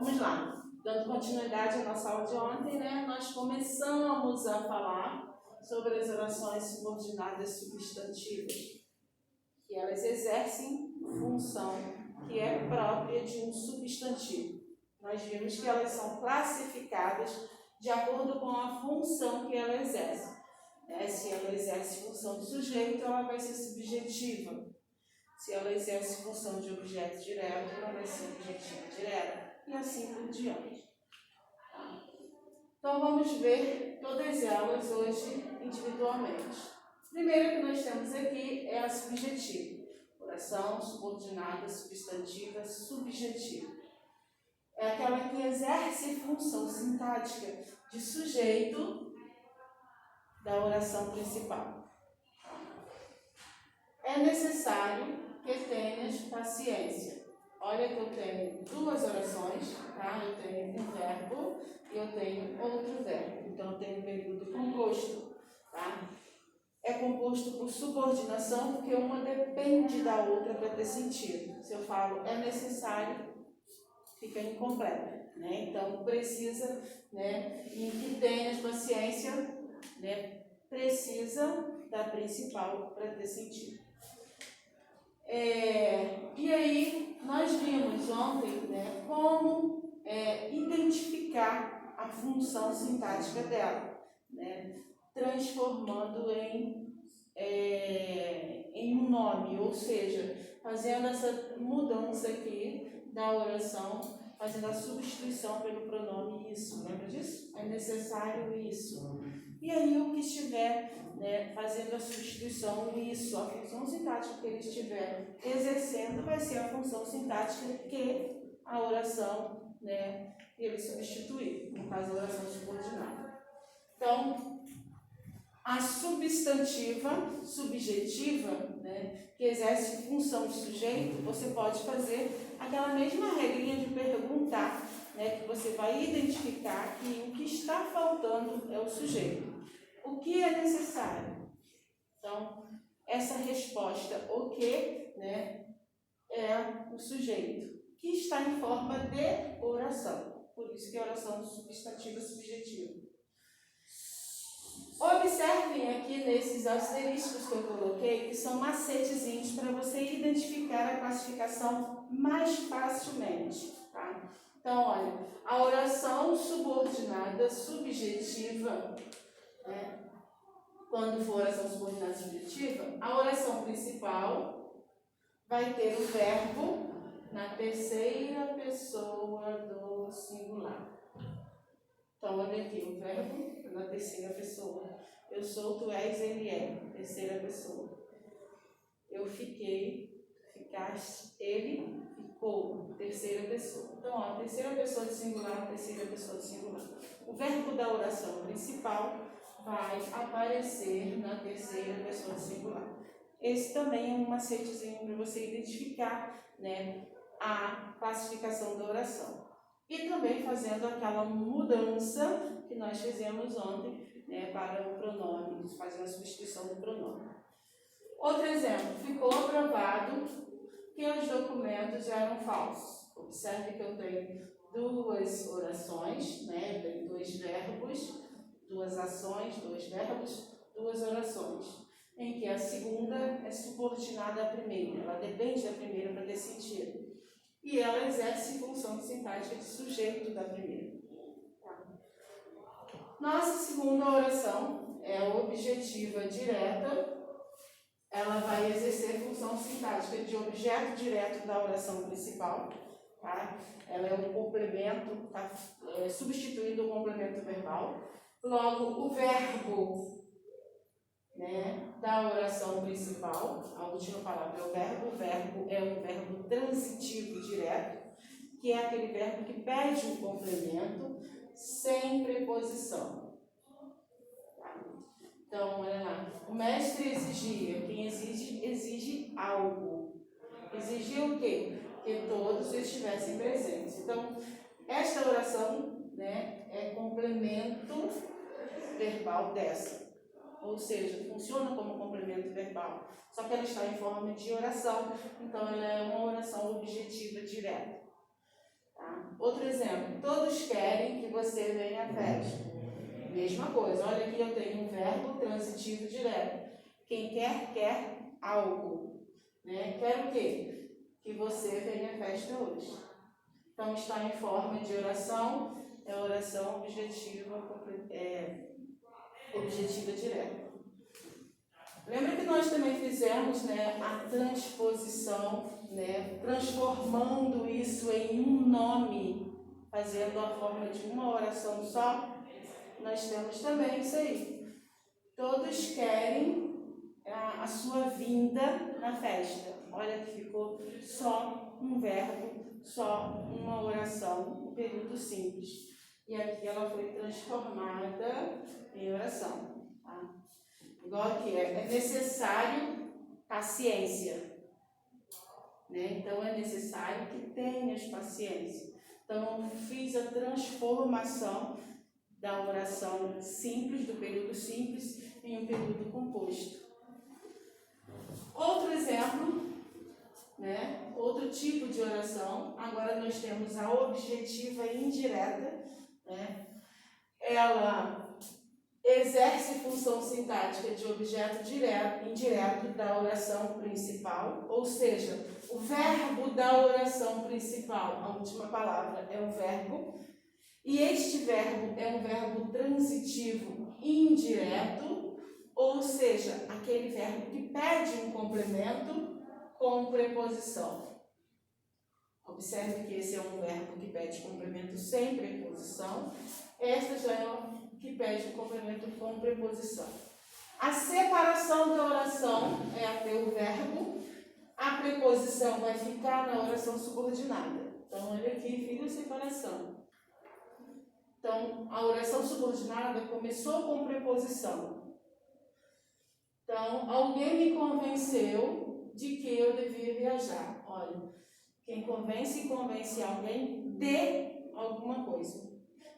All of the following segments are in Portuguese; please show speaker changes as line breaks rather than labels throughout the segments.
Vamos lá. Dando continuidade à nossa aula de ontem, né, nós começamos a falar sobre as orações subordinadas substantivas, que elas exercem função que é própria de um substantivo. Nós vimos que elas são classificadas de acordo com a função que ela exerce. Se ela exerce função de sujeito, ela vai ser subjetiva. Se ela exerce função de objeto direto, ela vai ser objetiva direta. E assim por diante. Então vamos ver todas elas hoje individualmente. A primeira que nós temos aqui é a subjetiva. Oração subordinada, substantiva, subjetiva. É aquela que exerce função sintática de sujeito da oração principal. É necessário que tenhas paciência. Olha que eu tenho duas orações, tá? Eu tenho um verbo e eu tenho outro verbo. Então, eu tenho um período composto, tá? É composto por subordinação porque uma depende da outra para ter sentido. Se eu falo é necessário, fica incompleto, né? Então, precisa, né? E que tenhas paciência, né? Precisa da principal para ter sentido. E aí, nós vimos ontem, né, como identificar a função sintática dela, né, transformando em um nome, ou seja, fazendo essa mudança aqui da oração, fazendo a substituição pelo pronome isso. Lembra disso? É necessário isso. E aí, o que estiver, né, fazendo a substituição, isso, a função sintática que ele estiver exercendo, vai ser a função sintática que a oração, né, ele substituir, no caso, a oração subordinada. Então, a substantiva, subjetiva, né, que exerce função de sujeito, você pode fazer aquela mesma regrinha de perguntar, né, que você vai identificar que o que está faltando é o sujeito. O que é necessário? Então, essa resposta, o que, né, é o sujeito, que está em forma de oração. Por isso que é oração substantiva subjetiva. Observem aqui nesses asteriscos que eu coloquei, que são macetezinhos para você identificar a classificação mais facilmente, tá? Então, olha, a oração subordinada subjetiva, né? Quando for oração subordinada subjetiva, a oração principal vai ter o verbo na terceira pessoa do singular. Então, olha aqui, o verbo na terceira pessoa. Eu sou, tu és, ele é, terceira pessoa. Eu fiquei, ficaste, ele ficou, terceira pessoa. Então, ó, terceira pessoa de singular, terceira pessoa de singular. O verbo da oração principal vai aparecer na terceira pessoa de singular. Esse também é um macetezinho para você identificar, né, a classificação da oração. E também fazendo aquela mudança que nós fizemos ontem, né, para o pronome, fazendo a substituição do pronome. Outro exemplo, ficou aprovado que os documentos eram falsos. Observe que eu tenho duas orações, né, eu tenho dois verbos, duas ações, dois verbos, duas orações, em que a segunda é subordinada à primeira, ela depende da primeira para ter sentido. E ela exerce função sintática de sujeito da primeira. Tá? Nossa segunda oração é objetiva direta. Ela vai exercer função sintática de objeto direto da oração principal. Tá? Ela é um complemento, tá? Substituindo o complemento verbal. Logo, o verbo, né, da oração principal, a última palavra é o verbo é um verbo transitivo direto, que é aquele verbo que pede um complemento sem preposição. Tá? Então, olha lá, o mestre exigia, quem exige algo. Exigia o quê? Que todos estivessem presentes. Então, esta oração, né, é complemento verbal dessa. Ou seja, funciona como complemento verbal, só que ela está em forma de oração, então ela é uma oração objetiva direta. Tá? Outro exemplo, todos querem que você venha à festa. Mesma coisa, olha aqui eu tenho um verbo transitivo direto. Quem quer, quer algo. Né? Quer o quê? Que você venha à festa hoje. Então está em forma de oração, é oração objetiva direta. Lembra que nós também fizemos, né, a transposição, né, transformando isso em um nome, fazendo a forma de uma oração só? Nós temos também isso aí. Todos querem a sua vinda na festa. Olha que ficou só um verbo, só uma oração, um período simples. E aqui ela foi transformada em oração. Tá? Igual aqui, é necessário paciência. Né? Então é necessário que tenhas paciência. Então eu fiz a transformação da oração simples, do período simples, em um período composto. Outro exemplo, né? Outro tipo de oração, agora nós temos a objetiva indireta, né? Ela exerce função sintática de objeto direto, indireto da oração principal, ou seja, o verbo da oração principal, a última palavra é um verbo, e este verbo é um verbo transitivo indireto, ou seja, aquele verbo que pede um complemento com preposição. Observe que esse é um verbo que pede complemento sem preposição. Esta já é o que pede um complemento com preposição. A separação da oração é até o verbo. A preposição vai ficar na oração subordinada. Então, olha aqui, fica a separação. Então, a oração subordinada começou com preposição. Então, alguém me convenceu de que eu devia viajar. Olha, quem convence alguém de alguma coisa.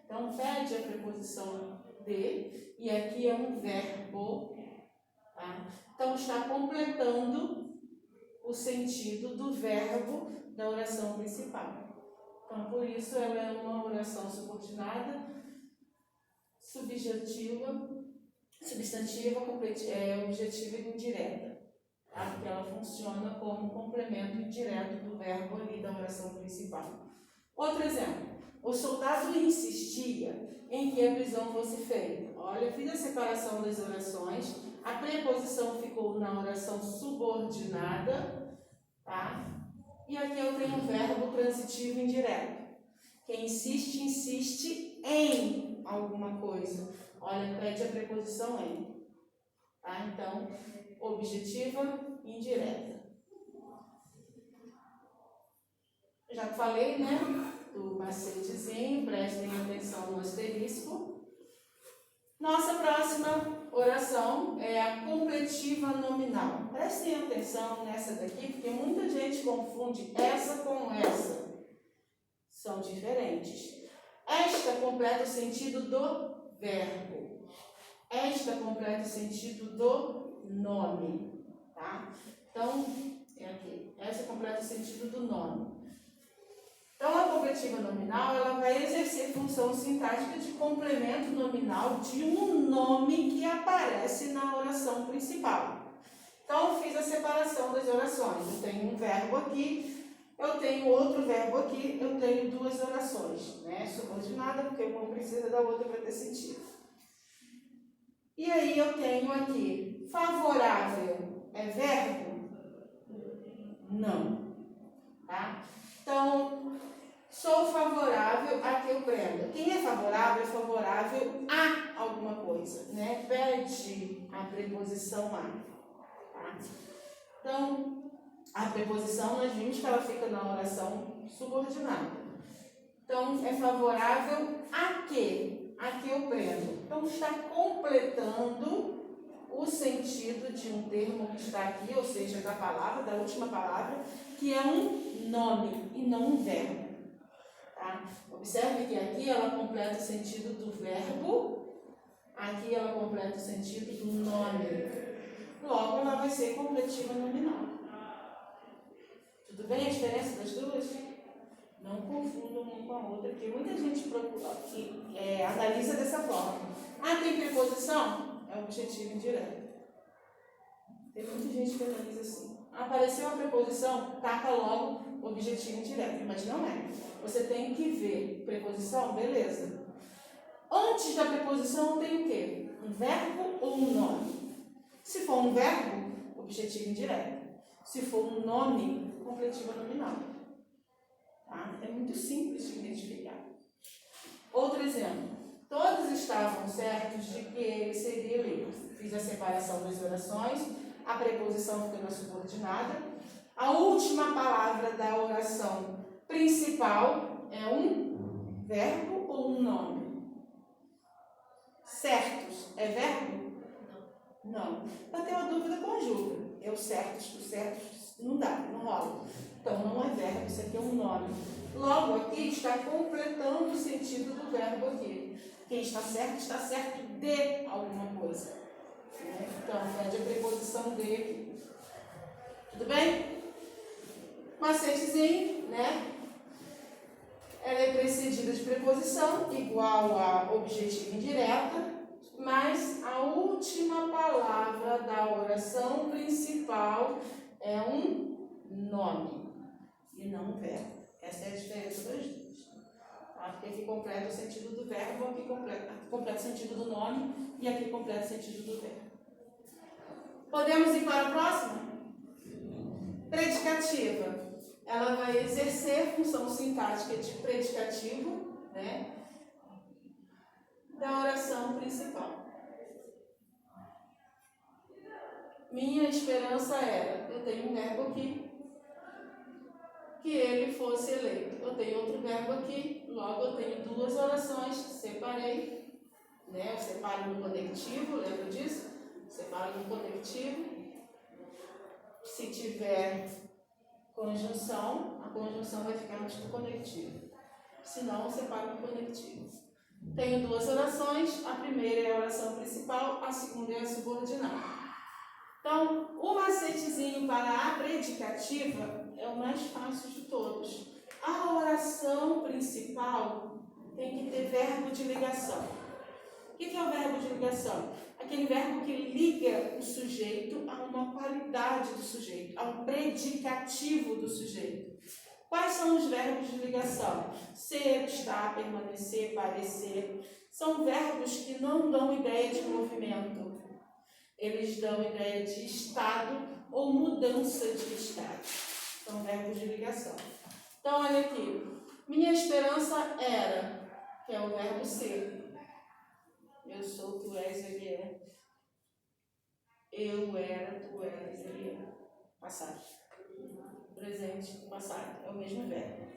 Então, pede a preposição de, e aqui é um verbo. Tá? Então, está completando o sentido do verbo da oração principal. Então, por isso, ela é uma oração subordinada, substantiva, objetiva e indireta. Tá? Porque ela funciona como complemento indireto do verbo ali da oração principal. Outro exemplo. O soldado insistia em que a prisão fosse feita. Olha, fiz a separação das orações. A preposição ficou na oração subordinada. Tá? E aqui eu tenho um verbo transitivo indireto. Quem insiste, insiste em alguma coisa. Olha, pede a preposição em. Tá? Então, objetiva indireta. Já falei, né? Do macetezinho, prestem atenção no asterisco. Nossa próxima oração é a completiva nominal. Prestem atenção nessa daqui, porque muita gente confunde essa com essa. São diferentes. Esta completa o sentido do verbo. Esta completa o sentido do nome. Tá? Então, é aqui. Esta completa o sentido do nome. Então, a completiva nominal, ela vai exercer função sintática de complemento nominal de um nome que aparece na oração principal. Então, eu fiz a separação das orações. Eu tenho um verbo aqui, eu tenho outro verbo aqui, eu tenho duas orações, né? Subordinada, porque uma precisa da outra para ter sentido. E aí, eu tenho aqui, favorável é verbo? Não. Tá? Então, sou favorável a que eu prenda. Quem é favorável a alguma coisa, né? Pede a preposição a. Tá? Então, a preposição nós vimos que ela fica na oração subordinada. Então, é favorável a que? A que eu prendo. Então, está completando o sentido de um termo que está aqui, ou seja, da palavra, da última palavra, que é um nome e não um verbo. Tá? Observe que aqui ela completa o sentido do verbo, aqui ela completa o sentido do nome. Logo, ela vai ser completiva nominal. Tudo bem a diferença das duas? Não confundam uma com a outra, porque muita gente analisa dessa forma. Ah, tem preposição? É objetivo indireto. Tem muita gente que analisa assim. Apareceu a preposição, taca logo objetivo indireto, mas não é. Você tem que ver preposição, beleza. Antes da preposição tem o quê? Um verbo ou um nome? Se for um verbo, objetivo indireto. Se for um nome, completiva nominal. Tá? É muito simples de identificar. Outro exemplo. Todos estavam certos de que ele seria eleito. Fiz a separação das orações, a preposição ficou na subordinada. A última palavra da oração principal é um verbo ou um nome? Certos é verbo? Não. Para ter uma dúvida, conjuga. Eu certos, tu certos, não dá, não rola. Então não é verbo, isso aqui é um nome. Logo aqui está completando o sentido do verbo aqui. Quem está certo de alguma coisa. Então, pede a preposição de aqui. Tudo bem? Macetezinho, né? Ela é precedida de preposição, igual a objetivo indireta, mas a última palavra da oração principal é um nome e não um verbo. Essa é a diferença das duas. Tá? Porque aqui completa o sentido do verbo, aqui completa o sentido do nome e aqui completa o sentido do verbo. Podemos ir para a próxima? Predicativa. Ela vai exercer função sintática de predicativo, né, da oração principal. Minha esperança era, eu tenho um verbo aqui, que ele fosse eleito. Eu tenho outro verbo aqui, logo eu tenho duas orações, separei, né, eu separo no conectivo, lembra disso? Separo no conectivo. Se tiver conjunção, a conjunção vai ficar antes do conectivo. Se não, eu separo no conectivo. Tenho duas orações, a primeira é a oração principal, a segunda é a subordinada. Então, o macetezinho para a predicativa é o mais fácil de todos. A oração principal tem que ter verbo de ligação. O que é o verbo de ligação? Aquele verbo que liga o sujeito a uma qualidade do sujeito, a um predicativo do sujeito. Quais são os verbos de ligação? Ser, estar, permanecer, parecer. São verbos que não dão ideia de movimento. Eles dão ideia de estado ou mudança de estado. São verbos de ligação. Então, olha aqui. Minha esperança era, que é o verbo ser. Eu sou, tu és, ele é. Eu era, tu eras, ele é. Passado. Presente, passado. É o mesmo verbo.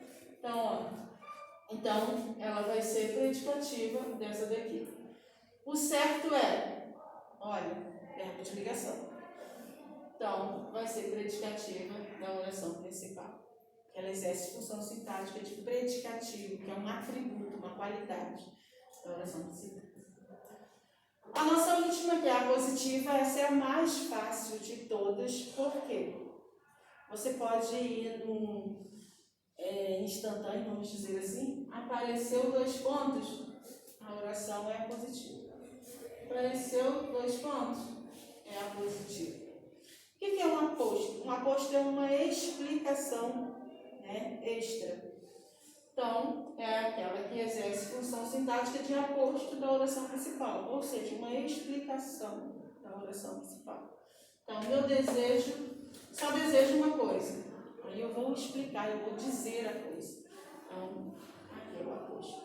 Então, ela vai ser predicativa dessa daqui. O certo é, olha, verbo de ligação. Então, vai ser predicativa da oração principal. Ela exerce função sintática de predicativo, que é um atributo, uma qualidade da oração principal. A nossa última, que é a positiva, essa é a mais fácil de todas, por quê? Você pode ir num instantâneo, vamos dizer assim, apareceu 2 pontos, a oração é a positiva. Apareceu 2 pontos, é a positiva. O que é um aposto? Um aposto é uma explicação, né, extra. Então, é aquela que exerce função sintática de aposto da oração principal, ou seja, uma explicação da oração principal. Então, meu desejo, só desejo uma coisa, aí eu vou explicar, eu vou dizer a coisa. Então, aqui é o aposto.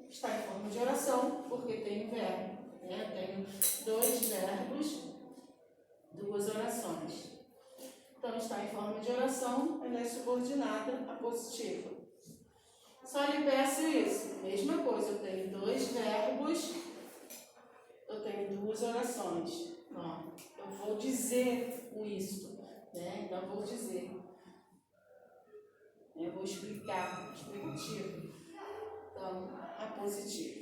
Está em forma de oração, porque tem verbo, né? Eu tenho 2 verbos, 2 orações. Então, está em forma de oração, ela é subordinada à positiva. Só lhe peço isso, mesma coisa, eu tenho 2 verbos, eu tenho 2 orações. Ó, eu vou dizer o isto, né? Então, eu vou dizer. Eu vou explicar, explicativo. Então, a positiva.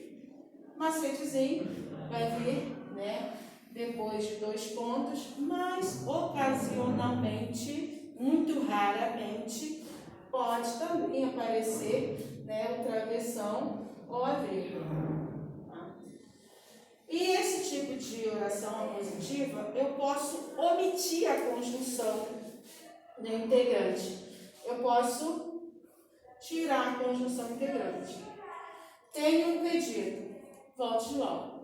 Macetezinho vai vir, né? Depois de 2 pontos, mas ocasionalmente, muito raramente, pode também aparecer, né, o travessão ou a vírgula. Tá? E esse tipo de oração apositiva, eu posso omitir a conjunção do integrante. Eu posso tirar a conjunção integrante. Tenho um pedido, volte logo.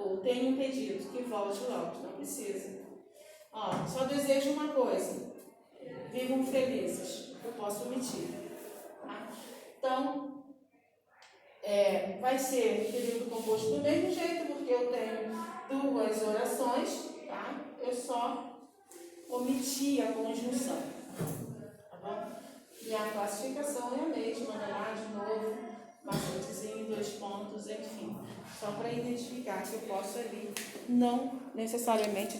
Ou tenho um pedido, que volte logo, não precisa. Ó, só desejo uma coisa, vivam felizes. Eu posso omitir. Tá? Então, vai ser período composto do mesmo jeito, porque eu tenho duas orações, tá? Eu só omiti a conjunção, tá bom? E a classificação é a mesma, né? Lá de novo, macetezinho, 2 pontos, enfim. Só para identificar que eu posso ali não necessariamente